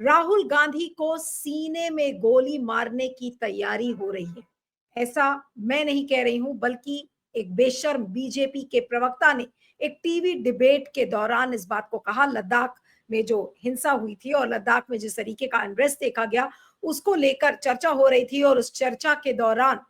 राहुल गांधी को सीने में गोली मारने की तैयारी हो रही है। ऐसा मैं नहीं कह रही हूं, बल्कि एक बेशर्म बीजेपी के प्रवक्ता ने एक टीवी डिबेट के दौरान इस बात को कहा। लद्दाख में जो हिंसा हुई थी और लद्दाख में जिस तरीके का अनरेस्ट देखा गया, उसको लेकर चर्चा हो रही थी। और उस चर्चा के दौरान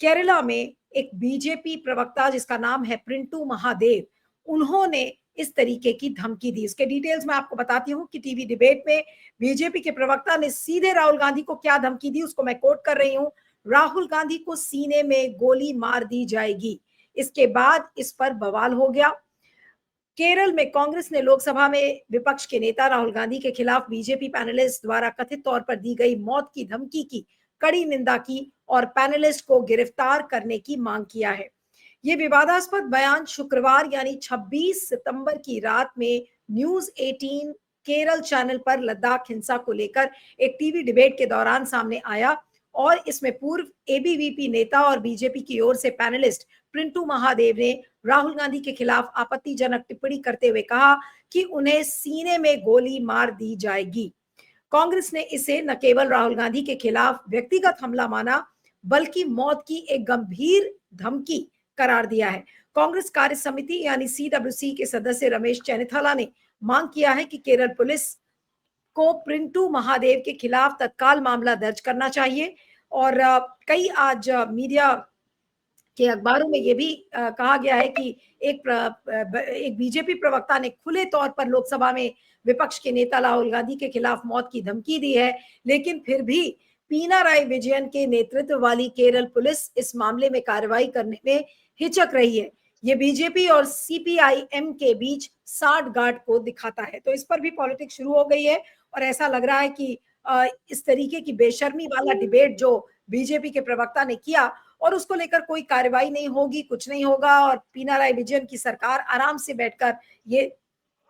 केरला में एक बीजेपी प्रवक्ता जिसका नाम है प्रिंटू महादेव, उन्होंने इस तरीके की धमकी दी। इसके डिटेल्स मैं आपको बताती हूं कि टीवी डिबेट में बीजेपी के प्रवक्ता ने सीधे राहुल गांधी को क्या धमकी दी, उसको मैं कोट कर रही हूं। राहुल गांधी को सीने में गोली मार दी जाएगी। इसके बाद इस पर बवाल हो गया। केरल में कांग्रेस ने लोकसभा में विपक्ष के नेता राहुल गांधी के खिलाफ बीजेपी पैनलिस्ट द्वारा कथित तौर पर दी गई मौत की धमकी की कड़ी निंदा की और पैनलिस्ट को गिरफ्तार करने की मांग किया है। ये विवादास्पद बयान शुक्रवार यानी 26 सितंबर की रात में न्यूज 18 केरल चैनल पर लद्दाख हिंसा को लेकर एक टीवी डिबेट के दौरान सामने आया। और इसमें पूर्व एबीवीपी नेता और बीजेपी की ओर से पैनलिस्ट प्रिंटू महादेव ने राहुल गांधी के खिलाफ आपत्तिजनक टिप्पणी करते हुए कहा कि उन्हें सीने में गोली मार दी जाएगी। कांग्रेस ने इसे न केवल राहुल गांधी के खिलाफ व्यक्तिगत हमला माना, बल्कि मौत की एक गंभीर धमकी करार दिया है। कांग्रेस कार्य समिति यानी सीडब्ल्यूसी के सदस्य रमेश चेन्निथाला ने मांग किया है कि केरल पुलिस को प्रिंटू महादेव के खिलाफ तत्काल मामला दर्ज करना चाहिए। और कई आज मीडिया के अखबारों में यह भी कहा गया है कि एक बीजेपी प्रवक्ता ने खुले तौर पर लोकसभा में विपक्ष के नेता राहुल गांधी के खिलाफ मौत की धमकी दी है। लेकिन फिर भी पिनाराई विजयन के नेतृत्व वाली केरल पुलिस इस मामले में कार्रवाई करने में हिचक रही है। ये बीजेपी और सीपीआईएम के बीच साठगांठ को दिखाता है। तो इस पर भी पॉलिटिक्स शुरू हो गई है और ऐसा लग रहा है कि इस तरीके की बेशर्मी वाला डिबेट जो बीजेपी के प्रवक्ता ने किया और उसको लेकर कोई कार्रवाई नहीं होगी, कुछ नहीं होगा और पिनाराई विजयन की सरकार आराम से बैठकर ये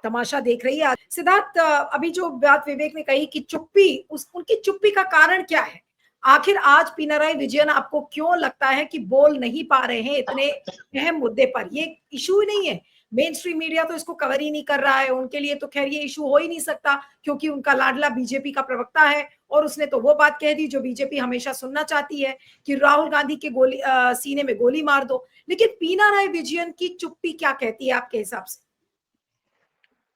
तमाशा देख रही है। सिद्धार्थ, अभी जो बात विवेक ने कही कि चुप्पी, उनकी चुप्पी का कारण क्या है? आखिर आज पिनाराई विजयन आपको क्यों लगता है कि बोल नहीं पा रहे हैं इतने अहम मुद्दे पर? ये इशू ही नहीं है, मेन स्ट्रीम मीडिया तो इसको कवर ही नहीं कर रहा है। उनके लिए तो खैर ये इशू हो ही नहीं सकता, क्योंकि उनका लाडला बीजेपी का प्रवक्ता है और उसने तो वो बात कह दी जो बीजेपी हमेशा सुनना चाहती है कि राहुल गांधी के सीने में गोली मार दो। लेकिन पिनाराई विजयन की चुप्पी क्या कहती है आपके हिसाब से?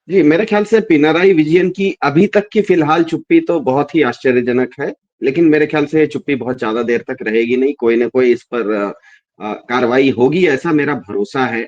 जी, मेरे ख्याल से पिनाराई विजयन की अभी तक की फिलहाल चुप्पी तो बहुत ही आश्चर्यजनक है, लेकिन मेरे ख्याल से चुप्पी बहुत ज्यादा देर तक रहेगी नहीं। कोई ना कोई इस पर कार्रवाई होगी, ऐसा मेरा भरोसा है।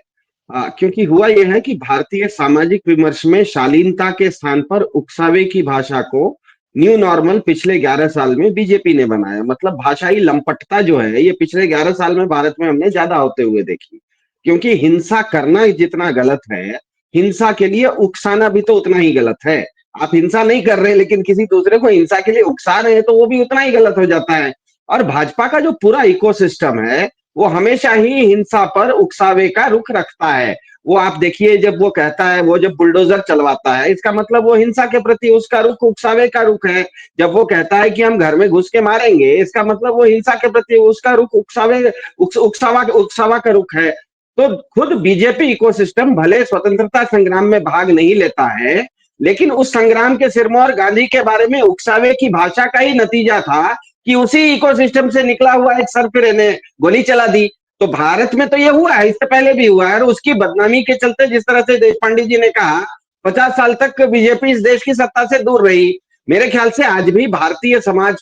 क्योंकि हुआ यह है कि भारतीय सामाजिक विमर्श में शालीनता के स्थान पर उकसावे की भाषा को न्यू नॉर्मल पिछले 11 साल में बीजेपी ने बनाया। मतलब भाषाई लंपटता जो है, ये पिछले 11 साल में भारत में हमने ज्यादा होते हुए देखी। क्योंकि हिंसा करना जितना गलत है, हिंसा के लिए उकसाना भी तो उतना ही गलत है। आप हिंसा नहीं कर रहे लेकिन किसी दूसरे को हिंसा के लिए उकसा रहे हैं तो वो भी उतना ही गलत हो जाता है। और भाजपा का जो पूरा इकोसिस्टम है वो हमेशा ही हिंसा पर उकसावे का रुख रखता है। वो आप देखिए, जब वो कहता है, वो जब बुलडोजर चलवाता है, इसका मतलब वो हिंसा के प्रति उसका रुख उकसावे का रुख है। जब वो कहता है कि हम घर में घुस के मारेंगे, इसका मतलब वो हिंसा के प्रति उसका रुख उकसावा का रुख है। तो खुद बीजेपी इकोसिस्टम भले स्वतंत्रता संग्राम में भाग नहीं लेता है, लेकिन उस संग्राम के सिरमौर गांधी के बारे में उकसावे की भाषा का ही नतीजा था कि उसी इकोसिस्टम से निकला हुआ एक सरफिरे ने गोली चला दी। तो भारत में तो ये हुआ है, इससे पहले भी हुआ है। और उसकी बदनामी के चलते, जिस तरह से देशपांडे जी ने कहा, 50 साल तक बीजेपी इस देश की सत्ता से दूर रही। मेरे ख्याल से आज भी भारतीय समाज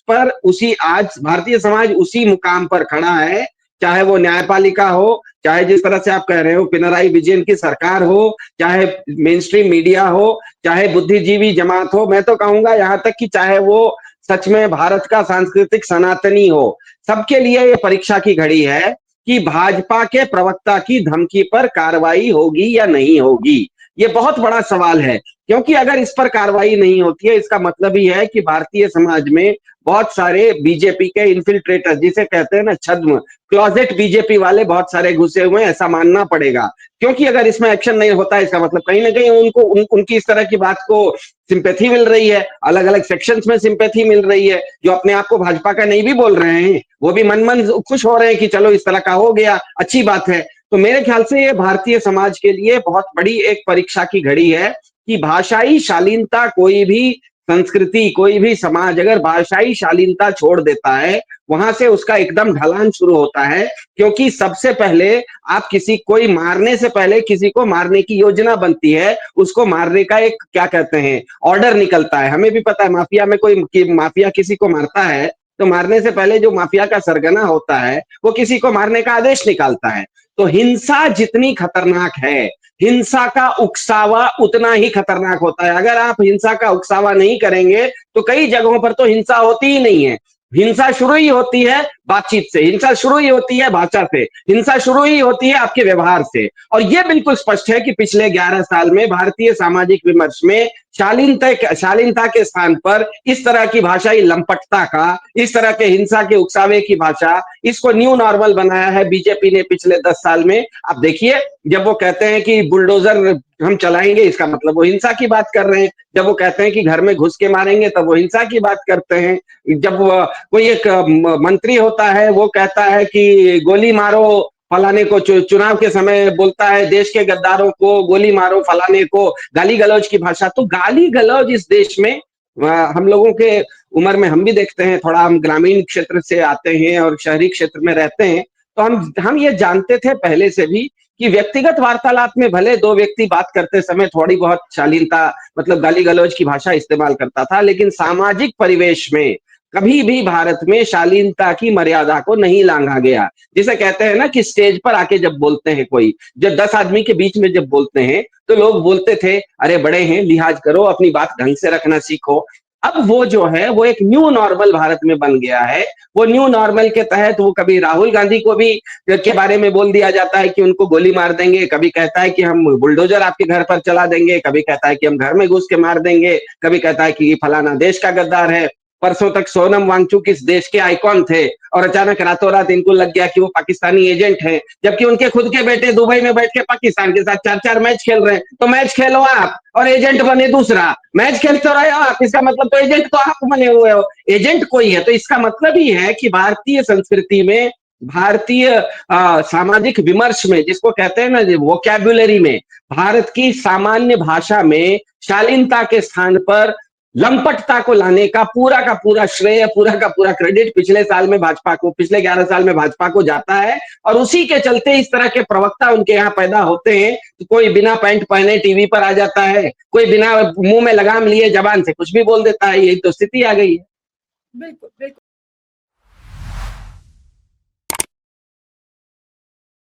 उसी मुकाम पर खड़ा है, चाहे वो न्यायपालिका हो, चाहे जिस तरह से आप कह रहे हो पिनाराई विजयन की सरकार हो, चाहे मेन स्ट्रीम मीडिया हो, चाहे बुद्धिजीवी जमात हो, मैं तो कहूंगा यहाँ तक कि चाहे वो सच में भारत का सांस्कृतिक सनातनी हो, सबके लिए ये परीक्षा की घड़ी है कि भाजपा के प्रवक्ता की धमकी पर कार्रवाई होगी या नहीं होगी। ये बहुत बड़ा सवाल है, क्योंकि अगर इस पर कार्रवाई नहीं होती है, इसका मतलब ही है कि भारतीय समाज में बहुत सारे बीजेपी के इन्फिल्ट्रेटर, जिसे कहते हैं ना छद्म, क्लोजेट बीजेपी वाले बहुत सारे घुसे हुए हैं, ऐसा मानना पड़ेगा। क्योंकि अगर इसमें एक्शन नहीं होता है, इसका मतलब कहीं ना कहीं उनकी इस तरह की बात को सिंपैथी मिल रही है, अलग अलग सेक्शंस में सिंपैथी मिल रही है। जो अपने आप को भाजपा का नहीं भी बोल रहे हैं, वो भी मन मन खुश हो रहे हैं कि चलो इस तरह का हो गया, अच्छी बात है। तो मेरे ख्याल से ये भारतीय समाज के लिए बहुत बड़ी एक परीक्षा की घड़ी है कि भाषाई शालीनता कोई भी संस्कृति, कोई भी समाज अगर भाषाई शालीनता छोड़ देता है, वहां से उसका एकदम ढलान शुरू होता है। क्योंकि सबसे पहले आप कोई मारने से पहले किसी को मारने की योजना बनती है, उसको मारने का एक क्या कहते हैं ऑर्डर निकलता है। हमें भी पता है माफिया में माफिया किसी को मारता है तो मारने से पहले जो माफिया का सरगना होता है वो किसी को मारने का आदेश निकालता है। तो हिंसा जितनी खतरनाक है, हिंसा का उकसावा उतना ही खतरनाक होता है। अगर आप हिंसा का उकसावा नहीं करेंगे तो कई जगहों पर तो हिंसा होती ही नहीं है। हिंसा शुरू ही होती है बातचीत से, हिंसा शुरू ही होती है भाषा से, हिंसा शुरू ही होती है आपके व्यवहार से। और यह बिल्कुल स्पष्ट है कि पिछले 11 साल में भारतीय सामाजिक विमर्श में शालीनता के स्थान पर इस तरह की भाषाई लंपटता का, इस तरह के हिंसा के उकसावे की भाषा, इसको न्यू नॉर्मल बनाया है बीजेपी ने पिछले 10 साल में। आप देखिए, जब वो कहते हैं कि बुलडोजर हम चलाएंगे, इसका मतलब वो हिंसा की बात कर रहे हैं। जब वो कहते हैं कि घर में घुस के मारेंगे, तब वो हिंसा की बात करते हैं। जब कोई एक मंत्री होता है, वो कहता है कि गोली मारो फलाने को, चुनाव के समय बोलता है देश के गद्दारों को गोली मारो, फलाने को, गाली गलौज की भाषा। तो गाली गलौज इस देश में हम लोगों के उम्र में हम भी देखते हैं, थोड़ा हम ग्रामीण क्षेत्र से आते हैं और शहरी क्षेत्र में रहते हैं, तो हम ये जानते थे पहले से भी कि व्यक्तिगत वार्तालाप में भले दो व्यक्ति बात करते समय थोड़ी बहुत शालीनता मतलब गाली गलौज की भाषा इस्तेमाल करता था, लेकिन सामाजिक परिवेश में कभी भी भारत में शालीनता की मर्यादा को नहीं लांघा गया। जिसे कहते हैं ना कि स्टेज पर आके जब बोलते हैं कोई, जब 10 आदमी के बीच में जब बोलते हैं तो लोग बोलते थे अरे बड़े हैं, लिहाज करो, अपनी बात ढंग से रखना सीखो। अब वो जो है वो एक न्यू नॉर्मल भारत में बन गया है। वो न्यू नॉर्मल के तहत वो कभी राहुल गांधी को भी के बारे में बोल दिया जाता है कि उनको गोली मार देंगे, कभी कहता है कि हम बुलडोजर आपके घर पर चला देंगे, कभी कहता है कि हम घर में घुस के मार देंगे, कभी कहता है कि फलाना देश का गद्दार है। परसों तक सोनम वांगचुक इस देश के आइकॉन थे और अचानक रातों रात इनको लग गया कि वो पाकिस्तानी एजेंट हैं, जबकि उनके खुद के बेटे दुबई में बैठ के पाकिस्तान के साथ 4-4 मैच खेल रहे हैं। तो मैच खेलो आप और एजेंट बने दूसरा, मैच खेलते रहे हो आप, इसका मतलब तो एजेंट तो आप बने हुए हो, एजेंट कोई है। तो इसका मतलब ही है कि भारतीय संस्कृति में, भारतीय सामाजिक विमर्श में, जिसको कहते हैं ना वोकैब्युलरी में, भारत की सामान्य भाषा में शालीनता के स्थान पर लंपटता को लाने का पूरा श्रेय, पूरा का पूरा क्रेडिट पिछले 11 साल में भाजपा को जाता है। और उसी के चलते इस तरह के प्रवक्ता उनके यहाँ पैदा होते हैं। तो कोई बिना पैंट पहने टीवी पर आ जाता है, कोई बिना मुंह में लगाम लिए जबान से कुछ भी बोल देता है। यही तो स्थिति आ गई है। बिल्कुल, बिल्कुल।